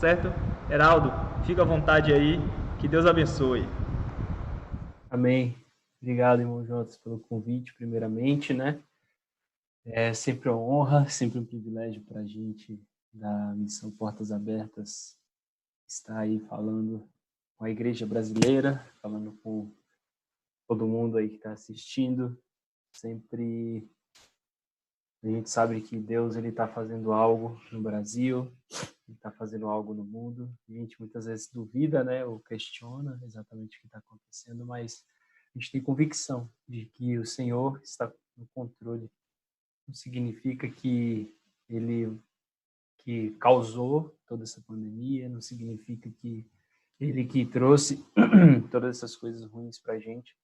Certo? Heraldo, fica à vontade aí, que Deus abençoe. Amém. Obrigado, irmão Jonas, pelo convite, primeiramente, né? É sempre uma honra, sempre um privilégio para a gente da Missão Portas Abertas estar aí falando com a igreja brasileira, falando com todo mundo aí que está assistindo. Sempre a gente sabe que Deus ele está fazendo algo no Brasil, ele está fazendo algo no mundo. A gente muitas vezes duvida, né, ou questiona exatamente o que está acontecendo, mas a gente tem convicção de que o Senhor está no controle. Não significa que ele que causou toda essa pandemia, não significa que ele que trouxe todas essas coisas ruins para a gente,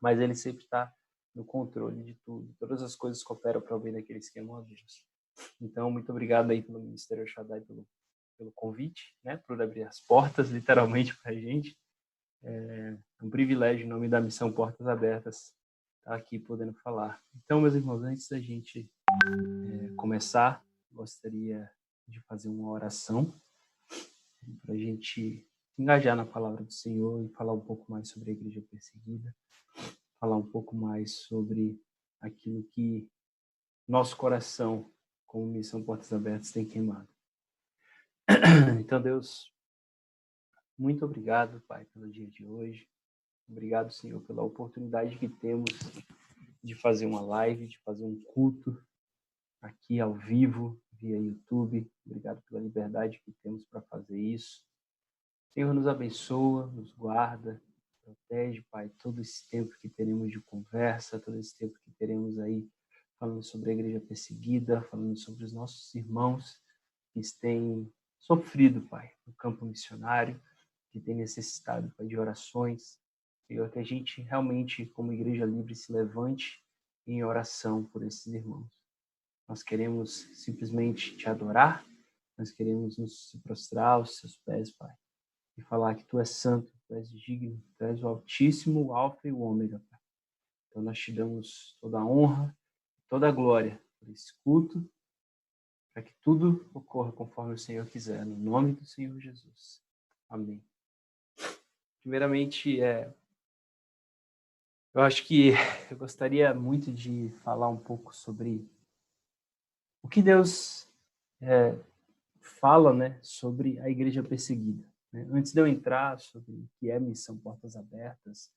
mas ele sempre está no controle de tudo. Todas as coisas cooperam para o bem daqueles que amam a Deus. Então, muito obrigado aí pelo Ministério Shaddai pelo convite, né, por abrir as portas, literalmente, para a gente. É um privilégio, em nome da Missão Portas Abertas, estar aqui podendo falar. Então, meus irmãos, antes da gente começar, gostaria de fazer uma oração para a gente engajar na palavra do Senhor e falar um pouco mais sobre a igreja perseguida, falar um pouco mais sobre aquilo que nosso coração, como Missão Portas Abertas, tem queimado. Então, Deus, muito obrigado, Pai, pelo dia de hoje. Obrigado, Senhor, pela oportunidade que temos de fazer uma live, de fazer um culto aqui ao vivo, via YouTube. Obrigado pela liberdade que temos para fazer isso. Senhor, nos abençoa, nos guarda, protege, Pai, todo esse tempo que teremos de conversa, todo esse tempo que teremos aí falando sobre a igreja perseguida, falando sobre os nossos irmãos que têm sofrido, Pai, no campo missionário, que têm necessitado, Pai, de orações. Senhor, que a gente realmente, como igreja livre, se levante em oração por esses irmãos. Nós queremos simplesmente te adorar, nós queremos nos prostrar aos seus pés, Pai, e falar que tu és santo, tu és digno, tu és o Altíssimo, o Alfa e o Ômega, Pai. Então nós te damos toda a honra, toda a glória por esse culto, para que tudo ocorra conforme o Senhor quiser, no nome do Senhor Jesus. Amém. Primeiramente, eu acho que eu gostaria muito de falar um pouco sobre o que Deus fala, né, sobre a igreja perseguida. Né? Antes de eu entrar sobre o que é Missão Portas Abertas,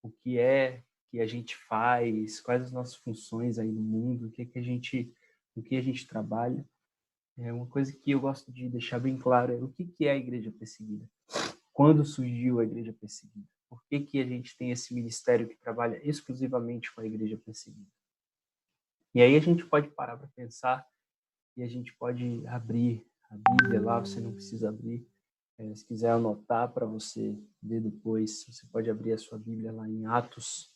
o que é que a gente faz, quais as nossas funções aí no mundo, o que a gente trabalha. Uma coisa que eu gosto de deixar bem claro é o que é a igreja perseguida. Quando surgiu a igreja perseguida? Por que a gente tem esse ministério que trabalha exclusivamente com a igreja perseguida? E aí a gente pode parar para pensar e a gente pode abrir a Bíblia lá, você não precisa abrir. Se quiser anotar para você ver depois, você pode abrir a sua Bíblia lá em Atos.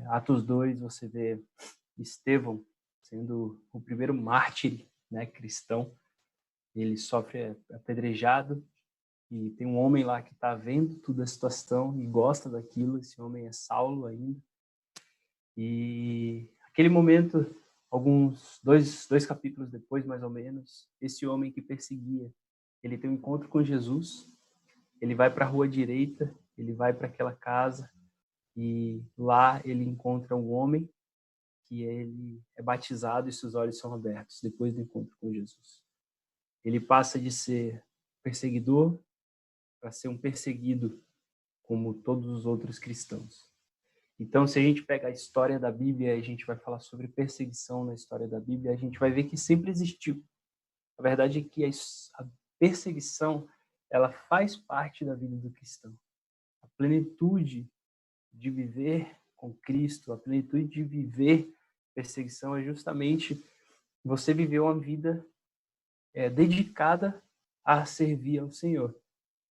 Atos 2, você vê Estevão sendo o primeiro mártir, né, cristão. Ele sofre apedrejado e tem um homem lá que está vendo toda a situação e gosta daquilo. Esse homem é Saulo ainda. E aquele momento, dois capítulos depois, mais ou menos, esse homem que perseguia, ele tem um encontro com Jesus. Ele vai para a rua direita, ele vai para aquela casa e lá ele encontra um homem que ele é batizado e seus olhos são abertos depois do encontro com Jesus. Ele passa de ser perseguidor para ser um perseguido como todos os outros cristãos. Então, se a gente pega a história da Bíblia e a gente vai falar sobre perseguição na história da Bíblia, a gente vai ver que sempre existiu. A verdade é que a perseguição, ela faz parte da vida do cristão. A plenitude de viver com Cristo, a plenitude de viver perseguição é justamente você viver uma vida dedicada a servir ao Senhor.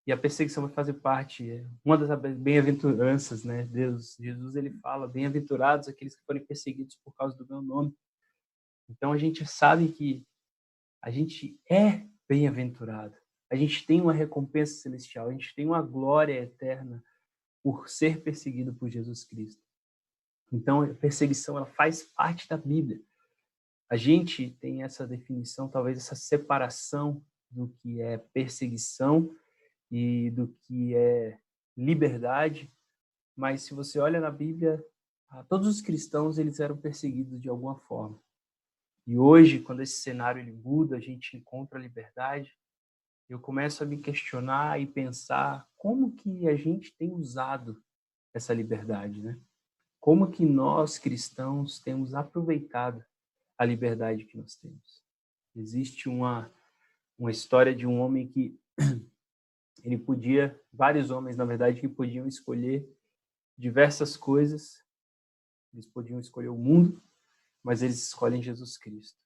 E a perseguição vai fazer parte, uma das bem-aventuranças, né? Jesus, ele fala, bem-aventurados aqueles que forem perseguidos por causa do meu nome. Então a gente sabe que a gente é bem-aventurado. A gente tem uma recompensa celestial, a gente tem uma glória eterna por ser perseguido por Jesus Cristo. Então a perseguição ela faz parte da Bíblia. A gente tem essa definição, talvez essa separação do que é perseguição e do que é liberdade, mas se você olha na Bíblia, todos os cristãos eles eram perseguidos de alguma forma. E hoje, quando esse cenário ele muda, a gente encontra a liberdade, eu começo a me questionar e pensar como que a gente tem usado essa liberdade, né? Como que nós, cristãos, temos aproveitado a liberdade que nós temos. Existe uma história de um homem que ele podia, vários homens, na verdade, que podiam escolher diversas coisas. Eles podiam escolher o mundo, mas eles escolhem Jesus Cristo.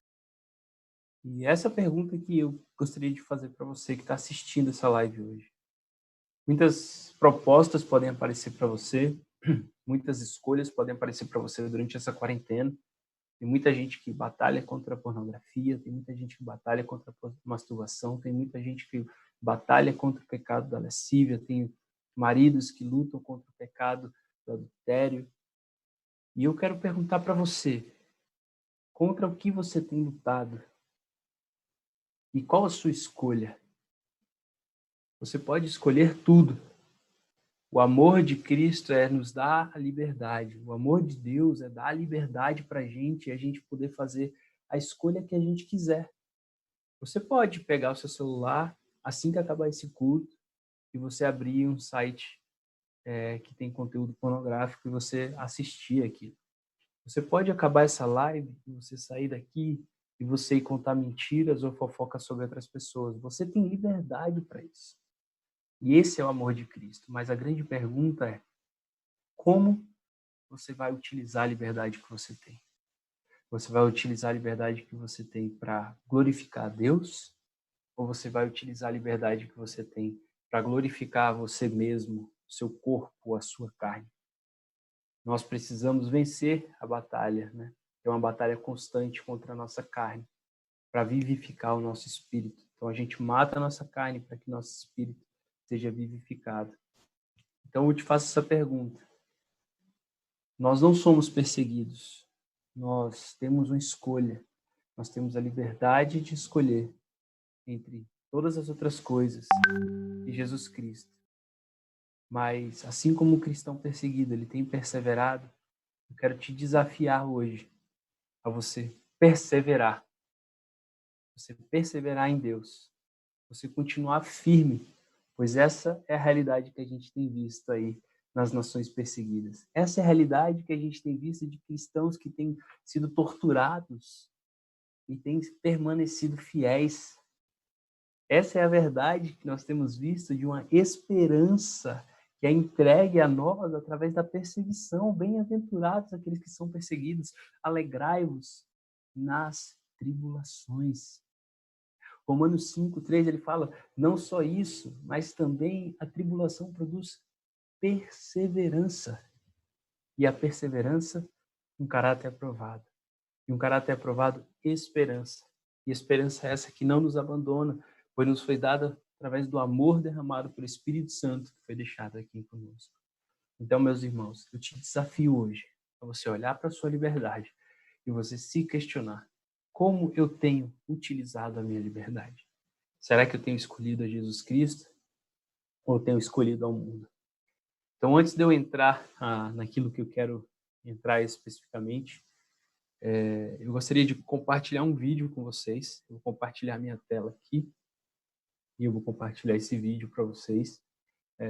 E essa pergunta que eu gostaria de fazer para você que está assistindo essa live hoje. Muitas propostas podem aparecer para você, muitas escolhas podem aparecer para você durante essa quarentena. Tem muita gente que batalha contra a pornografia, tem muita gente que batalha contra a masturbação, tem muita gente que batalha contra o pecado da lascívia, tem maridos que lutam contra o pecado do adultério. E eu quero perguntar para você, contra o que você tem lutado? E qual a sua escolha? Você pode escolher tudo. O amor de Cristo é nos dar a liberdade. O amor de Deus é dar a liberdade para a gente e a gente poder fazer a escolha que a gente quiser. Você pode pegar o seu celular assim que acabar esse culto e você abrir um site que tem conteúdo pornográfico e você assistir aquilo. Você pode acabar essa live e você sair daqui e você ir contar mentiras ou fofocas sobre outras pessoas. Você tem liberdade para isso. E esse é o amor de Cristo. Mas a grande pergunta é, como você vai utilizar a liberdade que você tem? Você vai utilizar a liberdade que você tem para glorificar a Deus? Ou você vai utilizar a liberdade que você tem para glorificar você mesmo, seu corpo, a sua carne? Nós precisamos vencer a batalha, né? É uma batalha constante contra a nossa carne, para vivificar o nosso espírito. Então a gente mata a nossa carne para que nosso espírito seja vivificado. Então eu te faço essa pergunta. Nós não somos perseguidos. Nós temos uma escolha. Nós temos a liberdade de escolher entre todas as outras coisas e Jesus Cristo. Mas assim como o cristão perseguido, ele tem perseverado, eu quero te desafiar hoje a você perseverar. Você perseverar em Deus. Você continuar firme, pois essa é a realidade que a gente tem visto aí nas nações perseguidas. Essa é a realidade que a gente tem visto de cristãos que têm sido torturados e têm permanecido fiéis. Essa é a verdade que nós temos visto de uma esperança que é entregue a nós através da perseguição. Bem-aventurados aqueles que são perseguidos, alegrai-vos nas tribulações. Romanos 5:3 ele fala, não só isso, mas também a tribulação produz perseverança. E a perseverança, um caráter aprovado. E um caráter aprovado, esperança. E esperança é essa que não nos abandona, pois nos foi dada através do amor derramado pelo Espírito Santo que foi deixado aqui conosco. Então, meus irmãos, eu te desafio hoje a você olhar para a sua liberdade e você se questionar, como eu tenho utilizado a minha liberdade? Será que eu tenho escolhido a Jesus Cristo ou tenho escolhido ao mundo? Então, antes de eu entrar naquilo que eu quero entrar especificamente, eu gostaria de compartilhar um vídeo com vocês. Eu vou compartilhar minha tela aqui e eu vou compartilhar esse vídeo para vocês.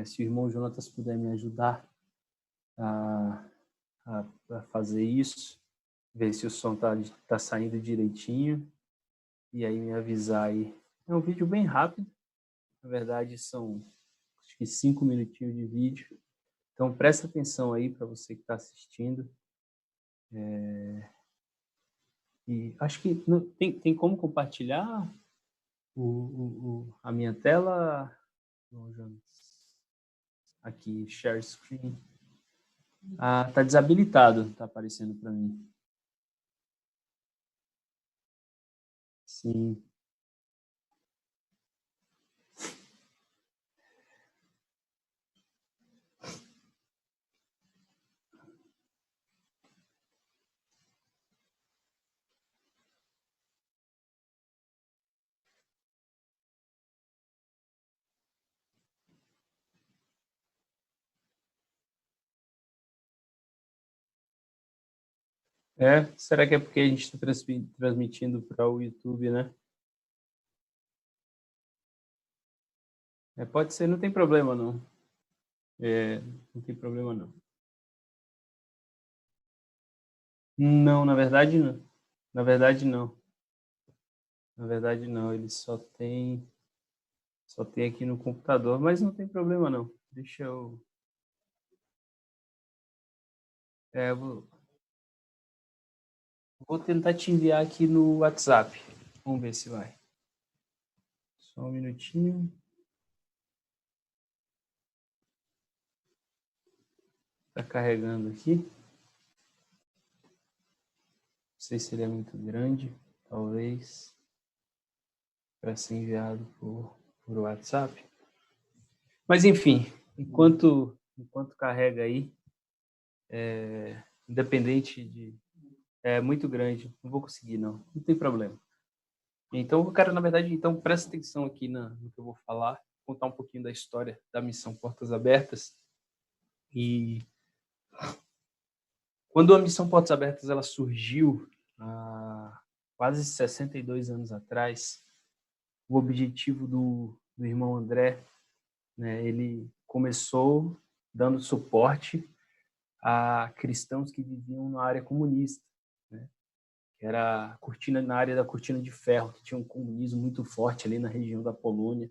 Se o irmão Jonatas puder me ajudar a fazer isso, ver se o som tá saindo direitinho e aí me avisar aí. É um vídeo bem rápido, na verdade são acho que 5 minutinhos de vídeo. Então presta atenção aí para você que está assistindo. E acho que tem como compartilhar a minha tela. Aqui, share screen. Tá desabilitado, tá aparecendo para mim. Sim. Será que é porque a gente está transmitindo para o YouTube, né? Pode ser, não tem problema não. Não tem problema não. Não, na verdade não. Na verdade não. Na verdade não, ele só tem aqui no computador, mas não tem problema não. Deixa eu... vou tentar te enviar aqui no WhatsApp. Vamos ver se vai. Só um minutinho. Está carregando aqui. Não sei se ele é muito grande. Talvez. Para ser enviado por WhatsApp. Mas, enfim, enquanto carrega aí, independente de... É muito grande. Não vou conseguir, não. Não tem problema. Então, eu quero, na verdade, então presta atenção aqui no que eu vou falar, contar um pouquinho da história da Missão Portas Abertas. E quando a Missão Portas Abertas ela surgiu há quase 62 anos atrás, o objetivo do irmão André, né, ele começou dando suporte a cristãos que viviam na área comunista, né, que era na área da cortina de ferro, que tinha um comunismo muito forte ali na região da Polônia.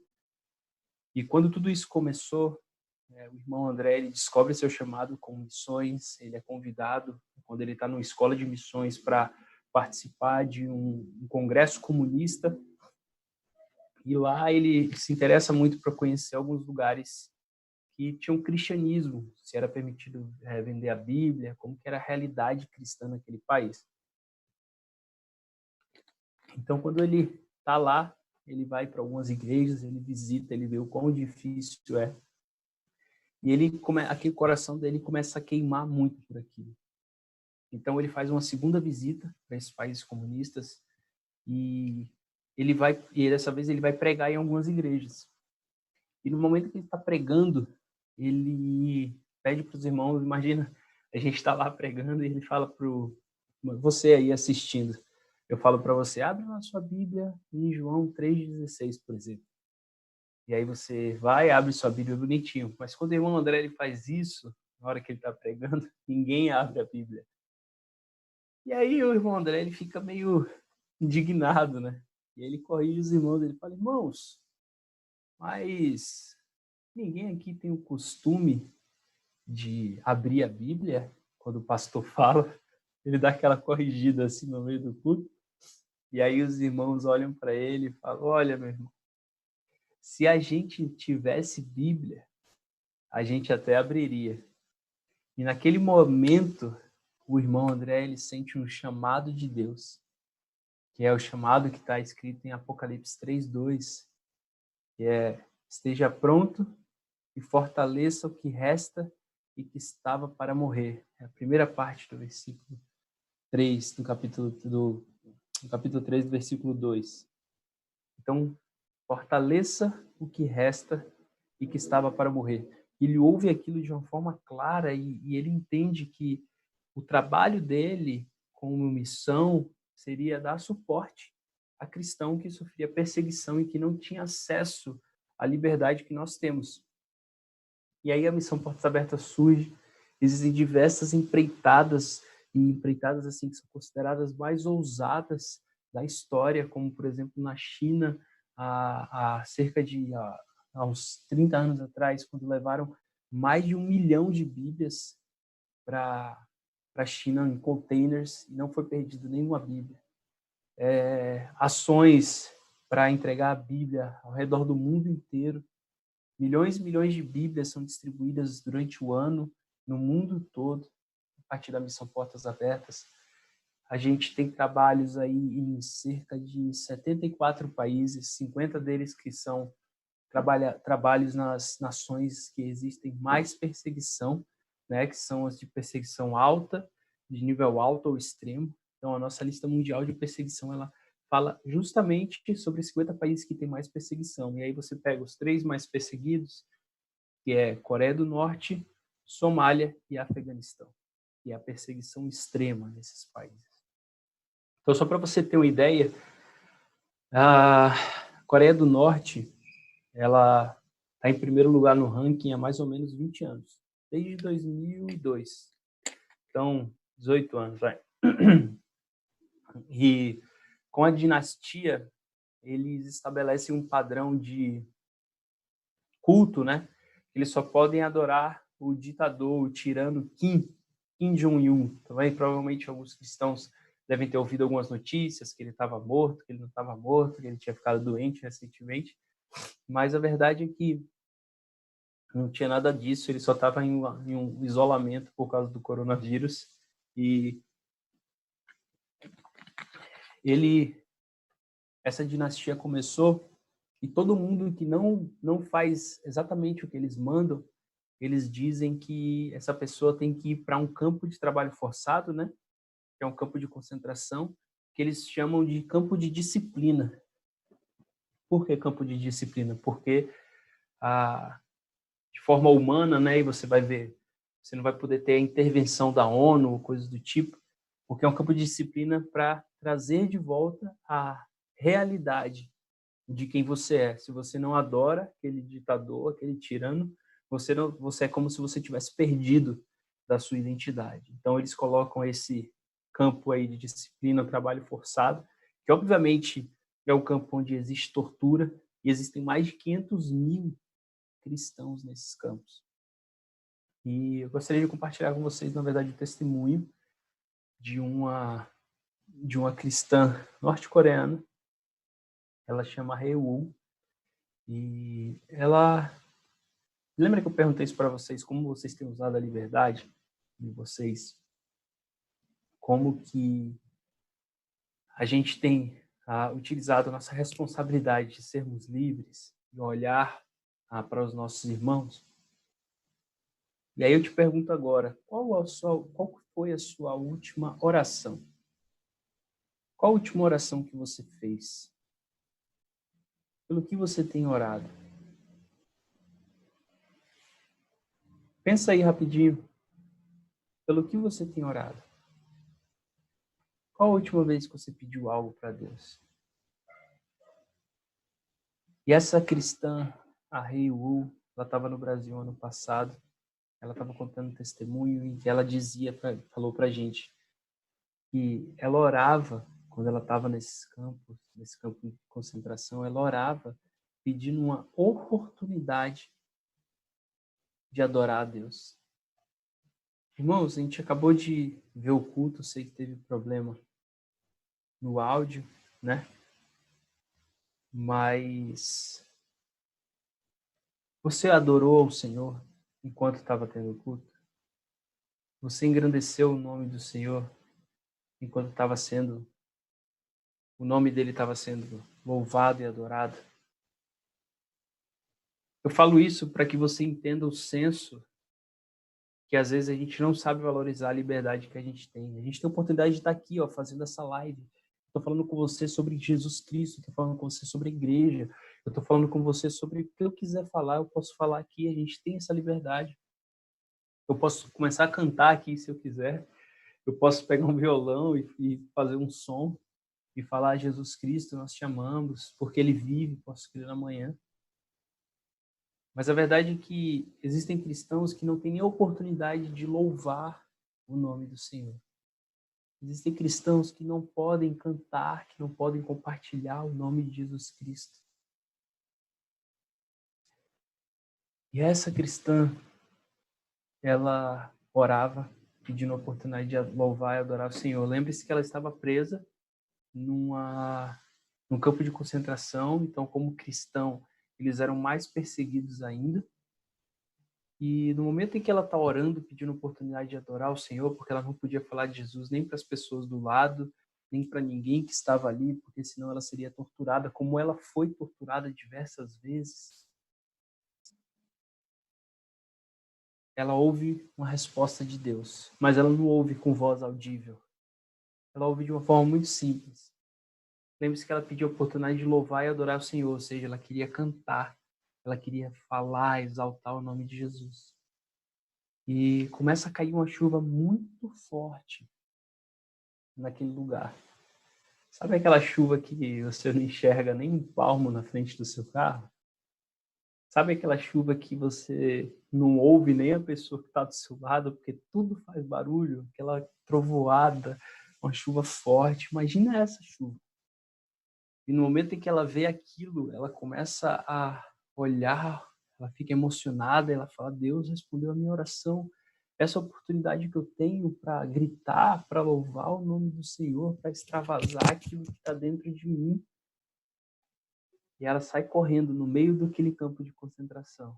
E quando tudo isso começou, o irmão André ele descobre seu chamado com missões, ele é convidado, quando ele está numa escola de missões, para participar de um congresso comunista, e lá ele se interessa muito para conhecer alguns lugares que tinham cristianismo, se era permitido vender a Bíblia, como que era a realidade cristã naquele país. Então, quando ele está lá, ele vai para algumas igrejas, ele visita, ele vê o quão difícil é. E aqui o coração dele começa a queimar muito por aquilo. Então ele faz uma segunda visita para esses países comunistas e dessa vez ele vai pregar em algumas igrejas. E no momento que ele está pregando, ele pede para os irmãos, imagina, a gente está lá pregando e ele fala para você aí assistindo, eu falo para você, abre na sua Bíblia em João 3,16, por exemplo. E aí você abre sua Bíblia bonitinho. Mas quando o irmão André ele faz isso, na hora que ele está pregando, ninguém abre a Bíblia. E aí o irmão André ele fica meio indignado, né? E ele corrige os irmãos, ele fala, irmãos, mas ninguém aqui tem o costume de abrir a Bíblia quando o pastor fala. Ele dá aquela corrigida assim no meio do culto. E aí os irmãos olham para ele e falam, olha, meu irmão, se a gente tivesse Bíblia, a gente até abriria. E naquele momento, o irmão André ele sente um chamado de Deus, que é o chamado que está escrito em Apocalipse 3:2, que é: esteja pronto e fortaleça o que resta e que estava para morrer. É a primeira parte do versículo 3, do capítulo 3, do versículo 2. Então, fortaleça o que resta e que estava para morrer. Ele ouve aquilo de uma forma clara e ele entende que o trabalho dele como missão seria dar suporte a cristão que sofria perseguição e que não tinha acesso à liberdade que nós temos. E aí a Missão Portas Abertas surge, existem diversas empreitadas, e empreitadas assim que são consideradas mais ousadas da história, como por exemplo na China, há cerca de há uns 30 anos atrás, quando levaram mais de 1 milhão de Bíblias para a China em containers, e não foi perdido nenhuma Bíblia. Ações para entregar a Bíblia ao redor do mundo inteiro. Milhões e milhões de Bíblias são distribuídas durante o ano, no mundo todo, a partir da Missão Portas Abertas. A gente tem trabalhos aí em cerca de 74 países, 50 deles que são trabalhos nas nações que existem mais perseguição, né, que são as de perseguição alta, de nível alto ou extremo. Então, a nossa lista mundial de perseguição, ela fala justamente sobre 50 países que têm mais perseguição. E aí você pega os 3 mais perseguidos, que é Coreia do Norte, Somália e Afeganistão. e a perseguição extrema nesses países. Então, só para você ter uma ideia, a Coreia do Norte, ela está em primeiro lugar no ranking há mais ou menos 20 anos, desde 2002. Então, 18 anos, vai. E com a dinastia, eles estabelecem um padrão de culto, né? Eles só podem adorar o ditador, o tirano Kim Jong-un. Também, provavelmente, alguns cristãos devem ter ouvido algumas notícias que ele estava morto, que ele não estava morto, que ele tinha ficado doente recentemente. Mas a verdade é que não tinha nada disso, ele só estava em um isolamento por causa do coronavírus. E essa dinastia começou e todo mundo que não faz exatamente o que eles mandam, eles dizem que essa pessoa tem que ir para um campo de trabalho forçado, né? Que é um campo de concentração, que eles chamam de campo de disciplina. Por que campo de disciplina? Porque de forma humana, né? E você vai ver, você não vai poder ter a intervenção da ONU ou coisas do tipo, porque é um campo de disciplina para trazer de volta a realidade de quem você é. Se você não adora aquele ditador, aquele tirano, você é como se você tivesse perdido da sua identidade. Então eles colocam esse campo aí de disciplina, trabalho forçado, que obviamente é o campo onde existe tortura e existem mais de 500 mil cristãos nesses campos. E eu gostaria de compartilhar com vocês, na verdade, o testemunho de uma cristã norte-coreana. Ela chama Hae-woo. E ela... Lembra que eu perguntei isso para vocês, como vocês têm usado a liberdade de vocês? Como que a gente tem utilizado a nossa responsabilidade de sermos livres e olhar para os nossos irmãos? E aí eu te pergunto agora, qual foi a sua última oração? Qual a última oração que você fez? Pelo que você tem orado? Pensa aí rapidinho. Pelo que você tem orado? Qual a última vez que você pediu algo para Deus? E essa cristã, a Hae-woo, ela estava no Brasil ano passado. Ela estava contando um testemunho e ela falou para a gente que ela orava quando ela estava nesse campo de concentração, ela orava pedindo uma oportunidade de adorar a Deus. Irmãos, a gente acabou de ver o culto, sei que teve problema no áudio, né? Mas você adorou o Senhor enquanto estava tendo o culto? Você engrandeceu o nome do Senhor enquanto o nome dele estava sendo louvado e adorado? Eu falo isso para que você entenda o senso que às vezes a gente não sabe valorizar a liberdade que a gente tem. A gente tem a oportunidade de estar aqui, fazendo essa live. Estou falando com você sobre Jesus Cristo, estou falando com você sobre a igreja, eu estou falando com você sobre o que eu quiser falar, eu posso falar aqui, a gente tem essa liberdade. Eu posso começar a cantar aqui se eu quiser, eu posso pegar um violão e fazer um som e falar: Jesus Cristo, nós te amamos, porque Ele vive, posso crer amanhã. Mas a verdade é que existem cristãos que não têm nem a oportunidade de louvar o nome do Senhor. Existem cristãos que não podem cantar, que não podem compartilhar o nome de Jesus Cristo. E essa cristã, ela orava, pedindo a oportunidade de louvar e adorar o Senhor. Lembre-se que ela estava presa num campo de concentração, então como cristão, eles eram mais perseguidos ainda. E no momento em que ela está orando, pedindo oportunidade de adorar o Senhor, porque ela não podia falar de Jesus nem para as pessoas do lado, nem para ninguém que estava ali, porque senão ela seria torturada, como ela foi torturada diversas vezes. Ela ouve uma resposta de Deus, mas ela não ouve com voz audível. Ela ouve de uma forma muito simples. Lembre-se que ela pediu a oportunidade de louvar e adorar o Senhor, ou seja, ela queria cantar, ela queria falar, exaltar o nome de Jesus. E começa a cair uma chuva muito forte naquele lugar. Sabe aquela chuva que você não enxerga nem um palmo na frente do seu carro? Sabe aquela chuva que você não ouve nem a pessoa que está do seu lado, porque tudo faz barulho, aquela trovoada, uma chuva forte. Imagina essa chuva. E no momento em que ela vê aquilo, ela começa a olhar, ela fica emocionada, ela fala: Deus respondeu a minha oração. Essa oportunidade que eu tenho para gritar, para louvar o nome do Senhor, para extravasar aquilo que está dentro de mim. E ela sai correndo no meio daquele campo de concentração.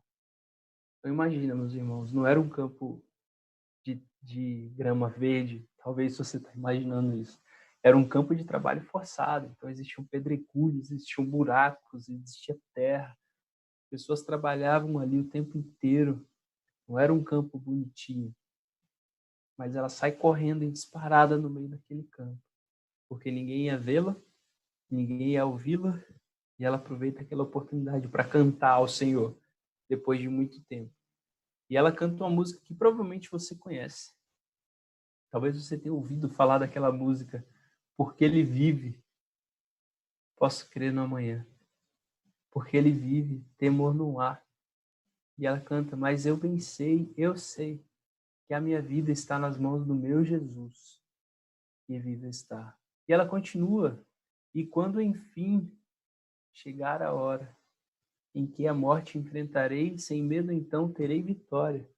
Então imagina, meus irmãos, não era um campo de grama verde, talvez você está imaginando isso. Era um campo de trabalho forçado, então existiam pedregulhos, existiam buracos, existia terra. Pessoas trabalhavam ali o tempo inteiro. Não era um campo bonitinho. Mas ela sai correndo e disparada no meio daquele campo, porque ninguém ia vê-la, ninguém ia ouvi-la, e ela aproveita aquela oportunidade para cantar ao Senhor, depois de muito tempo. E ela canta uma música que provavelmente você conhece. Talvez você tenha ouvido falar daquela música, Porque Ele Vive, posso crer no amanhã. Porque Ele vive, temor não há. E ela canta: mas eu bem sei, eu sei, que a minha vida está nas mãos do meu Jesus, que vive está. E ela continua: e quando enfim chegar a hora em que a morte enfrentarei, sem medo então terei vitória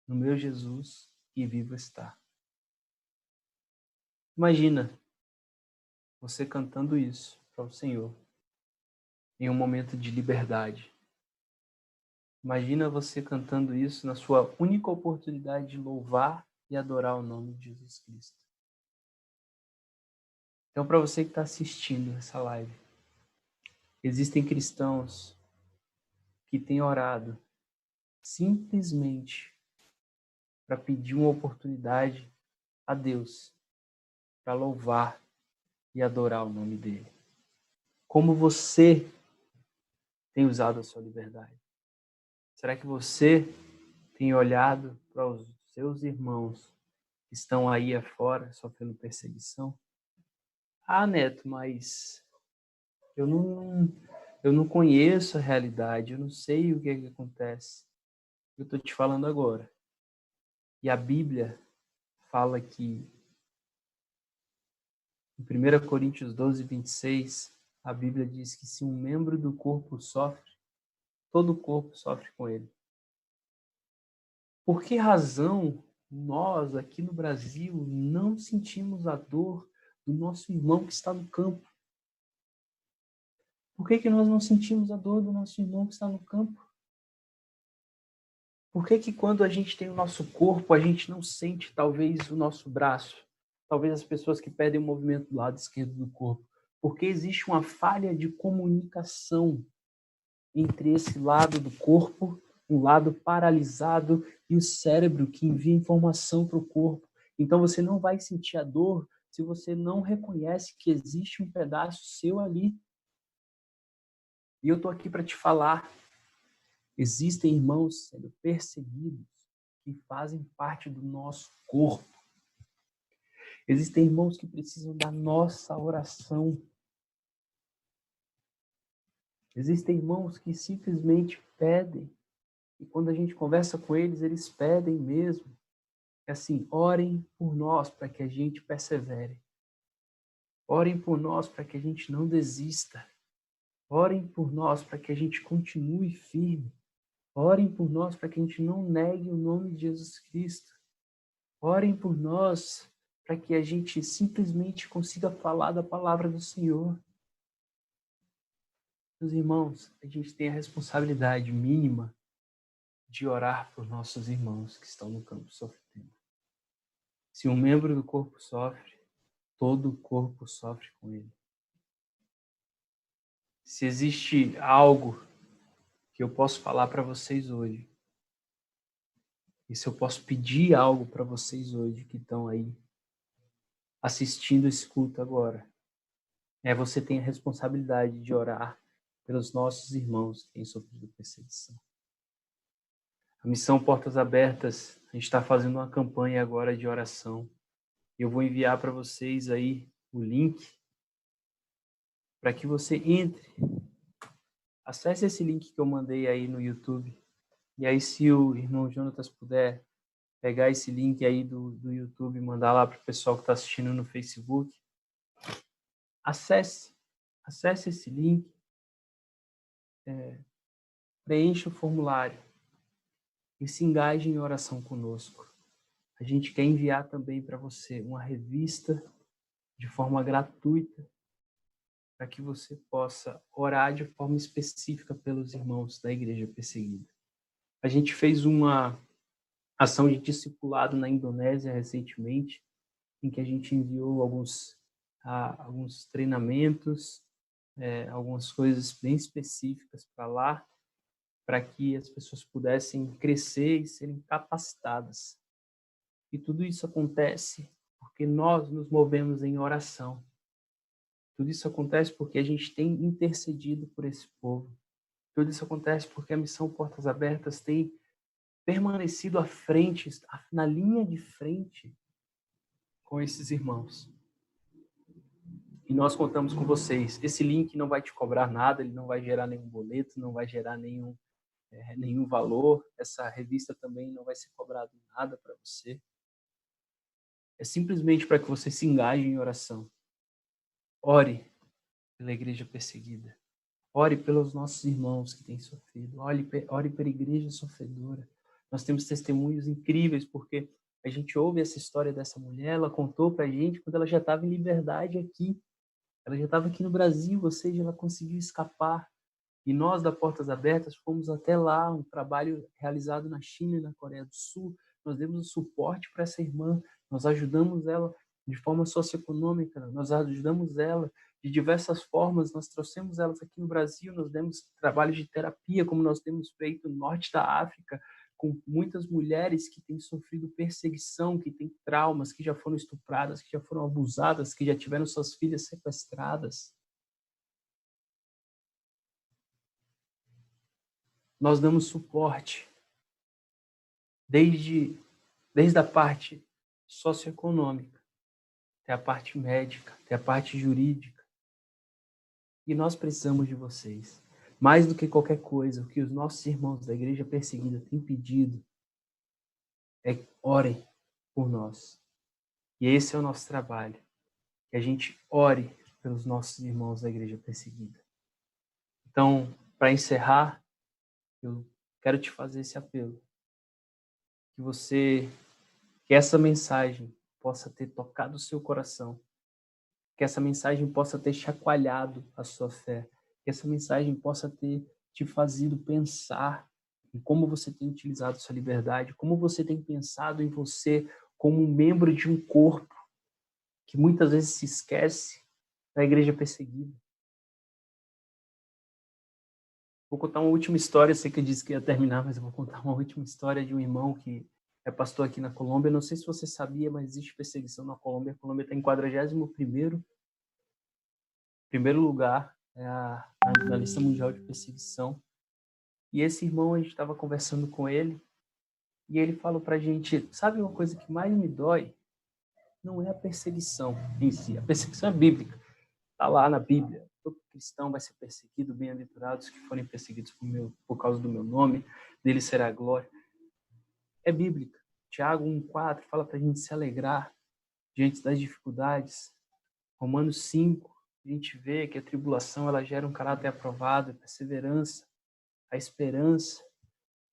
no meu Jesus, que vivo está. Imagina você cantando isso para o Senhor em um momento de liberdade. Imagina você cantando isso na sua única oportunidade de louvar e adorar o nome de Jesus Cristo. Então, para você que está assistindo essa live, existem cristãos que têm orado simplesmente para pedir uma oportunidade a Deus, para louvar e adorar o nome dele. Como você tem usado a sua liberdade? Será que você tem olhado para os seus irmãos que estão aí afora sofrendo perseguição? Ah, Neto, mas eu não conheço a realidade, eu não sei o que é que acontece. Eu estou te falando agora. E a Bíblia fala que em 1 Coríntios 12, 26, a Bíblia diz que se um membro do corpo sofre, todo o corpo sofre com ele. Por que razão nós, aqui no Brasil, não sentimos a dor do nosso irmão que está no campo? Por que nós não sentimos a dor do nosso irmão que está no campo? Por que quando a gente tem o nosso corpo, a gente não sente talvez o nosso braço? Talvez as pessoas que perdem o movimento do lado esquerdo do corpo. Porque existe uma falha de comunicação entre esse lado do corpo, um lado paralisado, e o cérebro que envia informação para o corpo. Então você não vai sentir a dor se você não reconhece que existe um pedaço seu ali. E eu estou aqui para te falar, existem irmãos sendo perseguidos que fazem parte do nosso corpo. Existem irmãos que precisam da nossa oração. Existem irmãos que simplesmente pedem. E quando a gente conversa com eles, eles pedem mesmo. É assim, orem por nós para que a gente persevere. Orem por nós para que a gente não desista. Orem por nós para que a gente continue firme. Orem por nós para que a gente não negue o nome de Jesus Cristo. Orem por nós para que a gente simplesmente consiga falar da palavra do Senhor. Meus irmãos, a gente tem a responsabilidade mínima de orar por nossos irmãos que estão no campo sofrendo. Se um membro do corpo sofre, todo o corpo sofre com ele. Se existe algo que eu posso falar para vocês hoje, e se eu posso pedir algo para vocês hoje que estão aí assistindo esse culto agora, você tem a responsabilidade de orar pelos nossos irmãos que têm sofrido perseguição. A Missão Portas Abertas, a gente está fazendo uma campanha agora de oração. Eu vou enviar para vocês aí o link para que você entre. Acesse esse link que eu mandei aí no YouTube. E aí, se o irmão Jonatas puder pegar esse link aí do YouTube e mandar lá para o pessoal que está assistindo no Facebook, acesse esse link, preencha o formulário e se engaje em oração conosco. A gente quer enviar também para você uma revista de forma gratuita para que você possa orar de forma específica pelos irmãos da Igreja Perseguida. A gente fez uma ação de discipulado na Indonésia recentemente, em que a gente enviou alguns treinamentos, algumas coisas bem específicas para lá, para que as pessoas pudessem crescer e serem capacitadas. E tudo isso acontece porque nós nos movemos em oração. Tudo isso acontece porque a gente tem intercedido por esse povo. Tudo isso acontece porque a Missão Portas Abertas tem permanecido à frente, na linha de frente com esses irmãos. E nós contamos com vocês. Esse link não vai te cobrar nada, ele não vai gerar nenhum boleto, não vai gerar nenhum valor. Essa revista também não vai ser cobrado nada para você. É simplesmente para que você se engaje em oração. Ore pela Igreja Perseguida. Ore pelos nossos irmãos que têm sofrido. Ore pela Igreja Sofredora. Nós temos testemunhos incríveis, porque a gente ouve essa história dessa mulher, ela contou para a gente quando ela já estava em liberdade aqui. Ela já estava aqui no Brasil, ou seja, ela conseguiu escapar. E nós, da Portas Abertas, fomos até lá, um trabalho realizado na China e na Coreia do Sul. Nós demos um suporte para essa irmã, nós ajudamos ela de forma socioeconômica, nós ajudamos ela de diversas formas, nós trouxemos elas aqui no Brasil, nós demos trabalho de terapia, como nós temos feito no norte da África, com muitas mulheres que têm sofrido perseguição, que têm traumas, que já foram estupradas, que já foram abusadas, que já tiveram suas filhas sequestradas. Nós damos suporte desde a parte socioeconômica, até a parte médica, até a parte jurídica. E nós precisamos de vocês. Mais do que qualquer coisa, o que os nossos irmãos da Igreja Perseguida têm pedido é que orem por nós. E esse é o nosso trabalho. Que a gente ore pelos nossos irmãos da Igreja Perseguida. Então, para encerrar, eu quero te fazer esse apelo. Que essa mensagem possa ter tocado o seu coração. Que essa mensagem possa ter chacoalhado a sua fé. Que essa mensagem possa ter te fazido pensar em como você tem utilizado sua liberdade, como você tem pensado em você como um membro de um corpo que muitas vezes se esquece da Igreja Perseguida. Vou contar uma última história, eu sei que eu disse que ia terminar, mas eu vou contar uma última história de um irmão que é pastor aqui na Colômbia. Não sei se você sabia, mas existe perseguição na Colômbia. A Colômbia está em 41º lugar na lista mundial de perseguição. E esse irmão, a gente estava conversando com ele, e ele falou para a gente, sabe uma coisa que mais me dói? Não é a perseguição em si, a perseguição é bíblica. Está lá na Bíblia. Todo cristão vai ser perseguido, bem-aventurados que forem perseguidos por causa do meu nome, dele será a glória. É bíblica. Tiago 1,4 fala para a gente se alegrar diante das dificuldades. Romanos 5, a gente vê que a tribulação ela gera um caráter aprovado, a perseverança, a esperança.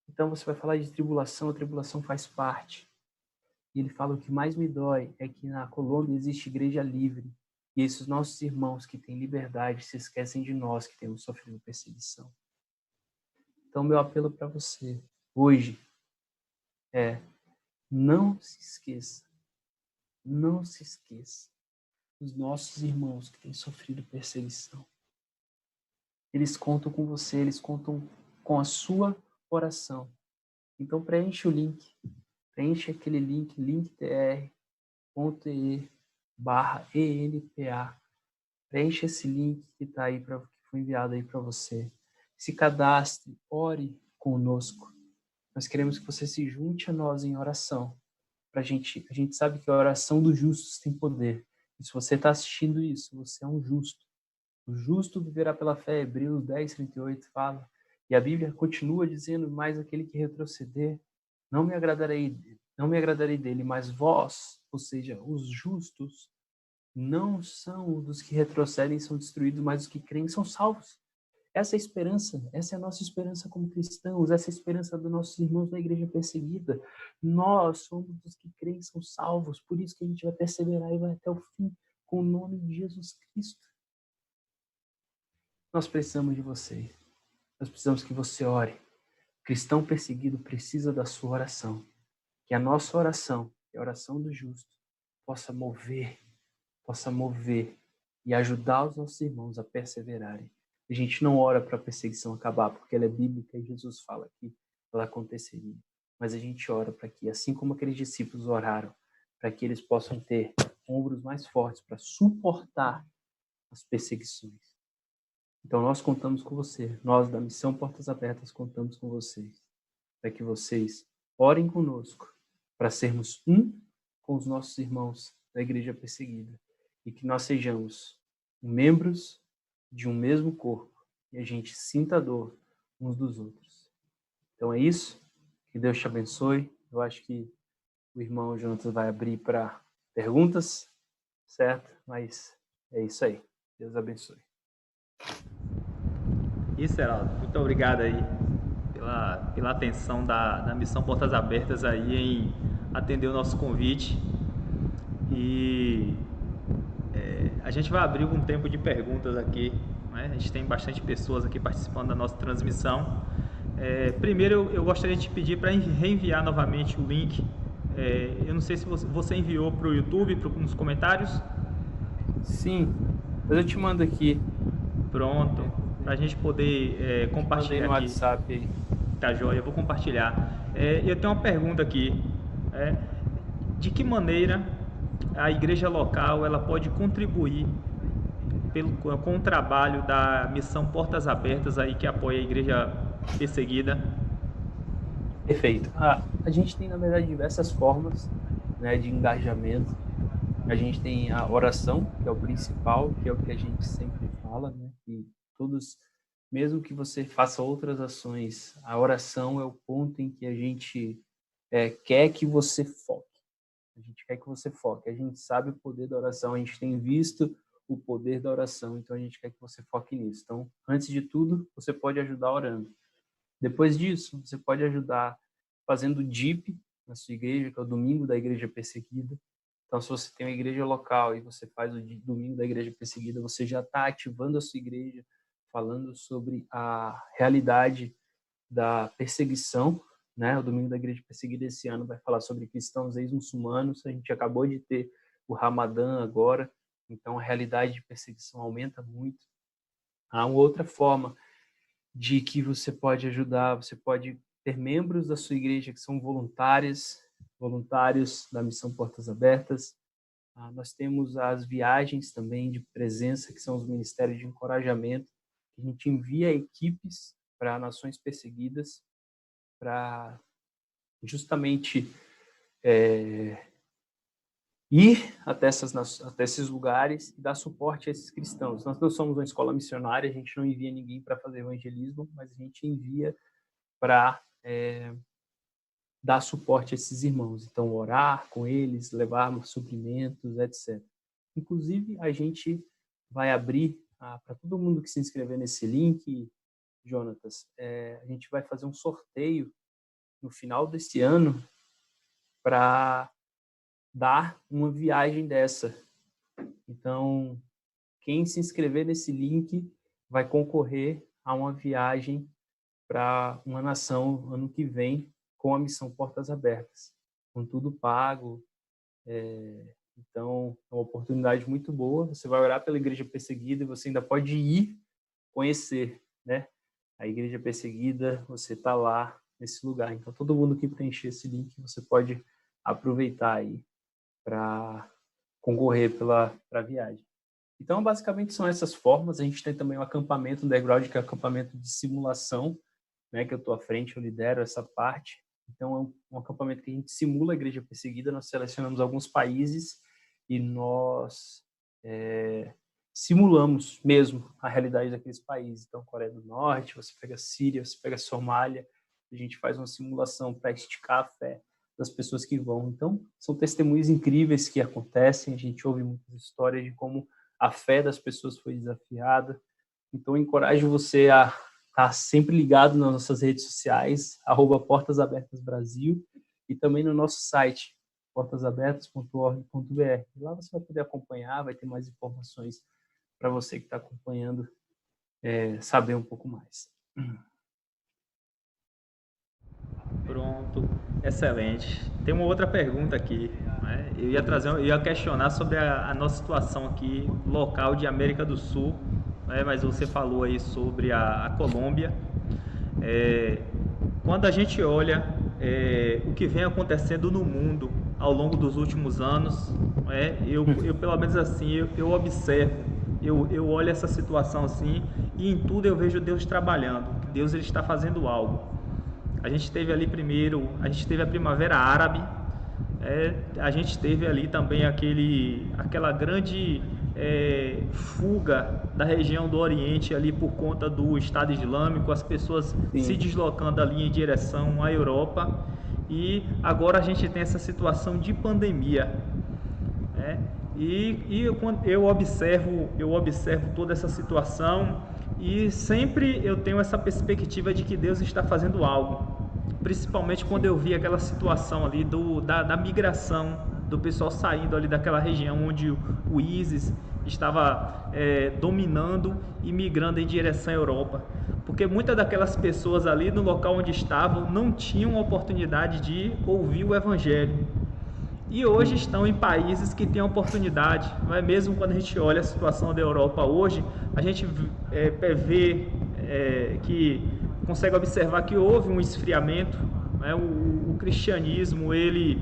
Então você vai falar de tribulação, a tribulação faz parte. E ele fala, o que mais me dói é que na Colômbia existe igreja livre. E esses nossos irmãos que têm liberdade se esquecem de nós que temos sofrido perseguição. Então, meu apelo para você hoje é: não se esqueça dos nossos irmãos que têm sofrido perseguição. Eles contam com você, eles contam com a sua oração. Então, preenche o link. Preenche aquele link, linktr.ee/ENPA. Preenche esse link que está aí, que foi enviado aí para você. Se cadastre, ore conosco. Nós queremos que você se junte a nós em oração. A gente sabe que a oração dos justos tem poder. E se você está assistindo isso, você é um justo. O justo viverá pela fé. Hebreus 10:38 fala. E a Bíblia continua dizendo, mais aquele que retroceder, não me agradarei dele, mas vós, ou seja, os justos, não são dos que retrocedem e são destruídos, mas os que creem são salvos. Essa é a esperança, essa é a nossa esperança como cristãos, essa é a esperança dos nossos irmãos da igreja perseguida. Nós somos os que creem e são salvos, por isso que a gente vai perseverar e vai até o fim, com o nome de Jesus Cristo. Nós precisamos de você. Nós precisamos que você ore. O cristão perseguido precisa da sua oração. Que a nossa oração, que a oração do justo, possa mover e ajudar os nossos irmãos a perseverarem. A gente não ora para a perseguição acabar, porque ela é bíblica e Jesus fala que ela aconteceria. Mas a gente ora para que, assim como aqueles discípulos oraram, para que eles possam ter ombros mais fortes para suportar as perseguições. Então nós contamos com você, nós da Missão Portas Abertas contamos com vocês, para que vocês orem conosco, para sermos um com os nossos irmãos da igreja perseguida e que nós sejamos membros de um mesmo corpo e a gente sinta a dor uns dos outros. Então é isso, que Deus te abençoe. Eu acho que o irmão Jonathan vai abrir para perguntas, certo? Mas é isso aí. Deus abençoe. Isso, Heraldo. Muito obrigado aí pela atenção da Missão Portas Abertas aí em atender o nosso convite. E a gente vai abrir um tempo de perguntas aqui, né? A gente tem bastante pessoas aqui participando da nossa transmissão. Primeiro, eu gostaria de te pedir para reenviar novamente o link. Eu não sei se você enviou para o YouTube, nos comentários. Sim, mas eu te mando aqui. Pronto, para a gente poder compartilhar no aqui. WhatsApp aí. Tá joia, eu vou compartilhar. Eu tenho uma pergunta aqui. De que maneira a igreja local ela pode contribuir com o trabalho da Missão Portas Abertas aí que apoia a igreja perseguida? Perfeito. A gente tem, na verdade, diversas formas, né, de engajamento. A gente tem a oração, que é o principal, que é o que a gente sempre fala, né? E todos, mesmo que você faça outras ações, a oração é o ponto em que a gente quer que você foque. A gente quer que você foque. A gente sabe o poder da oração, a gente tem visto o poder da oração, então a gente quer que você foque nisso. Então, antes de tudo, você pode ajudar orando. Depois disso, você pode ajudar fazendo DIP na sua igreja, que é o Domingo da Igreja Perseguida. Então, se você tem uma igreja local e você faz o Domingo da Igreja Perseguida, você já está ativando a sua igreja, falando sobre a realidade da perseguição, né? O Domingo da Igreja Perseguida esse ano vai falar sobre cristãos ex-muçulmanos. A gente acabou de ter o Ramadã agora, então a realidade de perseguição aumenta muito. Há uma outra forma de que você pode ajudar, você pode ter membros da sua igreja que são voluntários da Missão Portas Abertas. Nós temos as viagens também de presença, que são os ministérios de encorajamento, que a gente envia equipes para nações perseguidas, para justamente ir até esses lugares e dar suporte a esses cristãos. Nós não somos uma escola missionária, a gente não envia ninguém para fazer evangelismo, mas a gente envia para dar suporte a esses irmãos. Então, orar com eles, levar suprimentos, etc. Inclusive, a gente vai abrir para todo mundo que se inscrever nesse link, Jonatas, a gente vai fazer um sorteio no final desse ano para dar uma viagem dessa. Então, quem se inscrever nesse link vai concorrer a uma viagem para uma nação ano que vem com a Missão Portas Abertas, com tudo pago. Então, é uma oportunidade muito boa. Você vai orar pela igreja perseguida e você ainda pode ir conhecer, né? A igreja perseguida, você está lá nesse lugar. Então, todo mundo que preencher esse link, você pode aproveitar aí para concorrer para a viagem. Então, basicamente, são essas formas. A gente tem também um acampamento underground, que é um acampamento de simulação, né, que eu estou à frente, eu lidero essa parte. Então, é um acampamento que a gente simula a igreja perseguida, nós selecionamos alguns países e nós simulamos mesmo a realidade daqueles países. Então, Coreia do Norte, você pega Síria, você pega Somália, a gente faz uma simulação para esticar a fé das pessoas que vão. Então, são testemunhos incríveis que acontecem, a gente ouve muitas histórias de como a fé das pessoas foi desafiada. Então, eu encorajo você a estar sempre ligado nas nossas redes sociais, @portasabertasbrasil, e também no nosso site, portasabertas.org.br. Lá você vai poder acompanhar, vai ter mais informações para você que está acompanhando, saber um pouco mais. Pronto, excelente. Tem uma outra pergunta aqui, né? Eu ia questionar sobre a nossa situação aqui local de América do Sul, né? Mas você falou aí sobre a Colômbia. Quando a gente olha o que vem acontecendo no mundo ao longo dos últimos anos, eu pelo menos assim, eu observo, eu olho essa situação assim e em tudo eu vejo Deus trabalhando. Deus ele está fazendo algo. A gente teve ali primeiro, a gente teve a Primavera Árabe, a gente teve ali também aquela grande fuga da região do Oriente ali por conta do Estado Islâmico, as pessoas se deslocando ali em direção à Europa, e agora a gente tem essa situação de pandemia, né? E eu observo toda essa situação e sempre eu tenho essa perspectiva de que Deus está fazendo algo, principalmente quando eu vi aquela situação ali da migração, do pessoal saindo ali daquela região onde o ISIS estava dominando e migrando em direção à Europa, porque muitas daquelas pessoas ali no local onde estavam não tinham oportunidade de ouvir o Evangelho. E hoje estão em países que têm oportunidade, não é? Mesmo quando a gente olha a situação da Europa hoje, a gente vê que consegue observar que houve um esfriamento, né? O cristianismo ele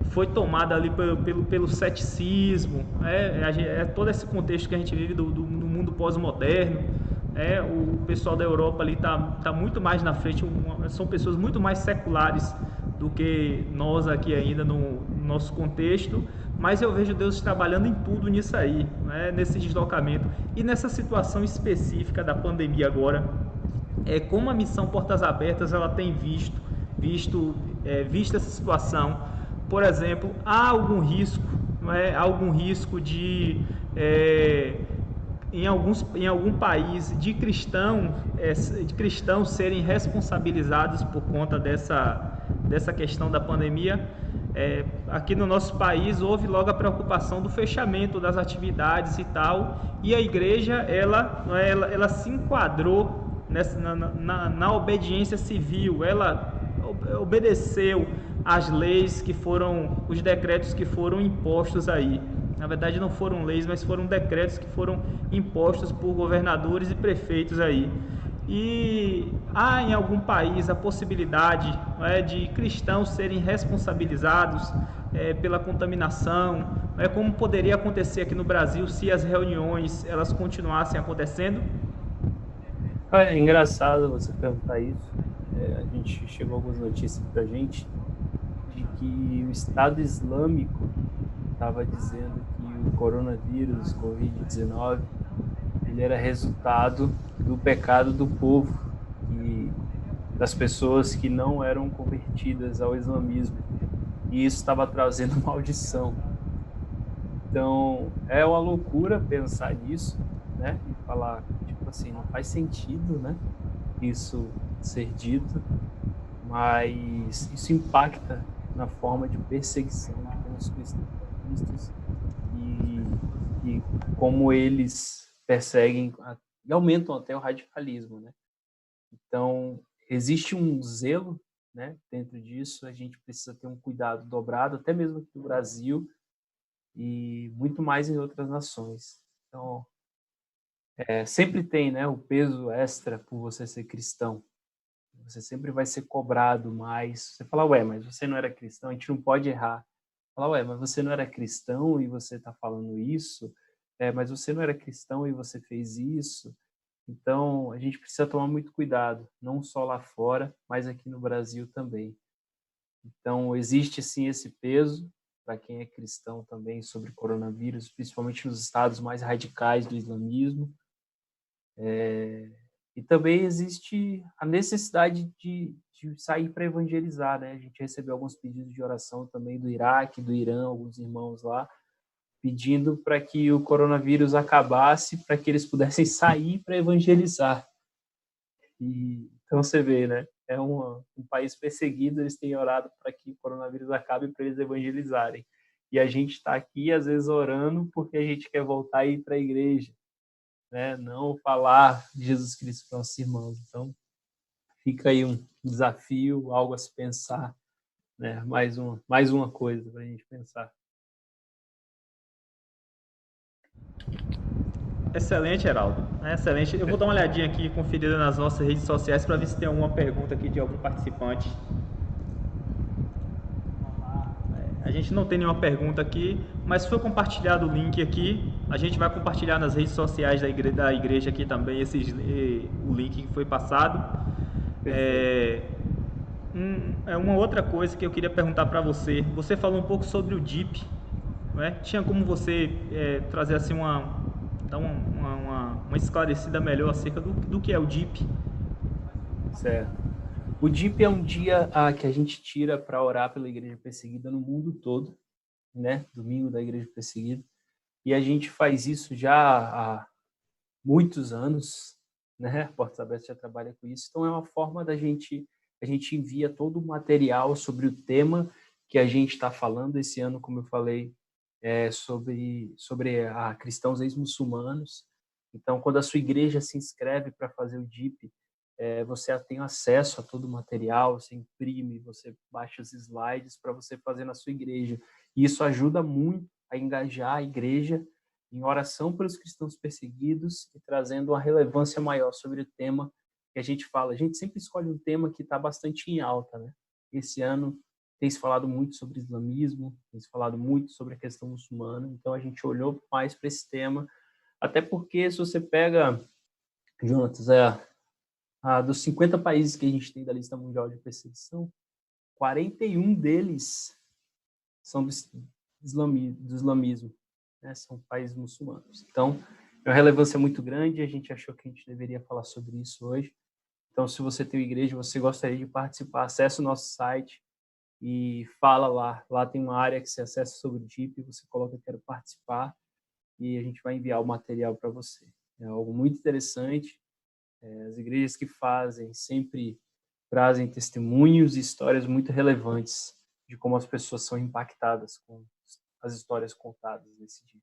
foi tomado ali pelo ceticismo, todo esse contexto que a gente vive do mundo pós-moderno. O pessoal da Europa ali tá muito mais na frente, são pessoas muito mais seculares do que nós aqui ainda no nosso contexto, mas eu vejo Deus trabalhando em tudo nisso aí, né? Nesse deslocamento e nessa situação específica da pandemia agora, como a missão Portas Abertas ela tem visto essa situação. Por exemplo, há algum risco, não é? Algum risco de em algum país de cristãos serem responsabilizados por conta dessa questão da pandemia. Aqui no nosso país houve logo a preocupação do fechamento das atividades e tal, e a igreja ela se enquadrou na obediência civil, ela obedeceu às leis os decretos que foram impostos aí. Na verdade não foram leis, mas foram decretos que foram impostos por governadores e prefeitos aí. E há em algum país a possibilidade de cristãos serem responsabilizados pela contaminação, como poderia acontecer aqui no Brasil se as reuniões elas continuassem acontecendo? É engraçado você perguntar isso. A gente chegou algumas notícias para a gente de que o Estado Islâmico estava dizendo que o coronavírus, Covid-19, ele era resultado do pecado do povo e das pessoas que não eram convertidas ao islamismo. E isso estava trazendo maldição. Então, é uma loucura pensar nisso, né? E falar, tipo assim, não faz sentido, né? Isso ser dito, mas isso impacta na forma de perseguição de como os cristãos são vistos e como eles perseguem e aumentam até o radicalismo, né? Então, existe um zelo, né? Dentro disso, a gente precisa ter um cuidado dobrado, até mesmo aqui no Brasil e muito mais em outras nações. Então, sempre tem, né, o peso extra por você ser cristão. Você sempre vai ser cobrado mais. Você fala, ué, mas você não era cristão, a gente não pode errar. Fala, ué, mas você não era cristão e você está falando isso? Mas você não era cristão e você fez isso? Então, a gente precisa tomar muito cuidado, não só lá fora, mas aqui no Brasil também. Então, existe sim esse peso para quem é cristão também sobre coronavírus, principalmente nos estados mais radicais do islamismo. E também existe a necessidade de sair para evangelizar, né? A gente recebeu alguns pedidos de oração também do Iraque, do Irã, alguns irmãos lá, pedindo para que o coronavírus acabasse, para que eles pudessem sair para evangelizar. E, então você vê, né? É um país perseguido, eles têm orado para que o coronavírus acabe para eles evangelizarem. E a gente está aqui, às vezes, orando porque a gente quer voltar a ir para a igreja, né? Não falar de Jesus Cristo para nossos irmãos. Então, fica aí um desafio, algo a se pensar, né? Mais uma coisa para a gente pensar. Excelente, Heraldo. Excelente. Eu vou dar uma olhadinha aqui, conferida nas nossas redes sociais para ver se tem alguma pergunta aqui de algum participante. A gente não tem nenhuma pergunta aqui, mas foi compartilhado o link aqui. A gente vai compartilhar nas redes sociais da igreja aqui também o link que foi passado. Uma outra coisa que eu queria perguntar para você. Você falou um pouco sobre o DIP, né? Tinha como você trazer assim dar uma esclarecida melhor acerca do que é o DIP? Certo. O DIP é um dia que a gente tira para orar pela igreja perseguida no mundo todo, né? Domingo da igreja perseguida. E a gente faz isso já há muitos anos, né? Portas Abertas já trabalha com isso. Então é uma forma a gente envia todo o material sobre o tema que a gente está falando esse ano, como eu falei, sobre cristãos ex-muçulmanos. Então, quando a sua igreja se inscreve para fazer o DIP, você tem acesso a todo o material, você imprime, você baixa os slides para você fazer na sua igreja. E isso ajuda muito a engajar a igreja em oração pelos cristãos perseguidos e trazendo uma relevância maior sobre o tema que a gente fala. A gente sempre escolhe um tema que está bastante em alta, né? Esse ano tem se falado muito sobre islamismo, tem se falado muito sobre a questão muçulmana, então a gente olhou mais para esse tema, até porque se você pega, Jonatas, dos 50 países que a gente tem da lista mundial de perseguição, 41 deles são do islamismo, né? São países muçulmanos. Então, é uma relevância muito grande, a gente achou que a gente deveria falar sobre isso hoje. Então, se você tem uma igreja, você gostaria de participar, acesse o nosso site e fala lá. Lá tem uma área que você acessa sobre o DIP, você coloca quero participar e a gente vai enviar o material para você. É algo muito interessante. As igrejas que fazem sempre trazem testemunhos e histórias muito relevantes de como as pessoas são impactadas com as histórias contadas nesse dia.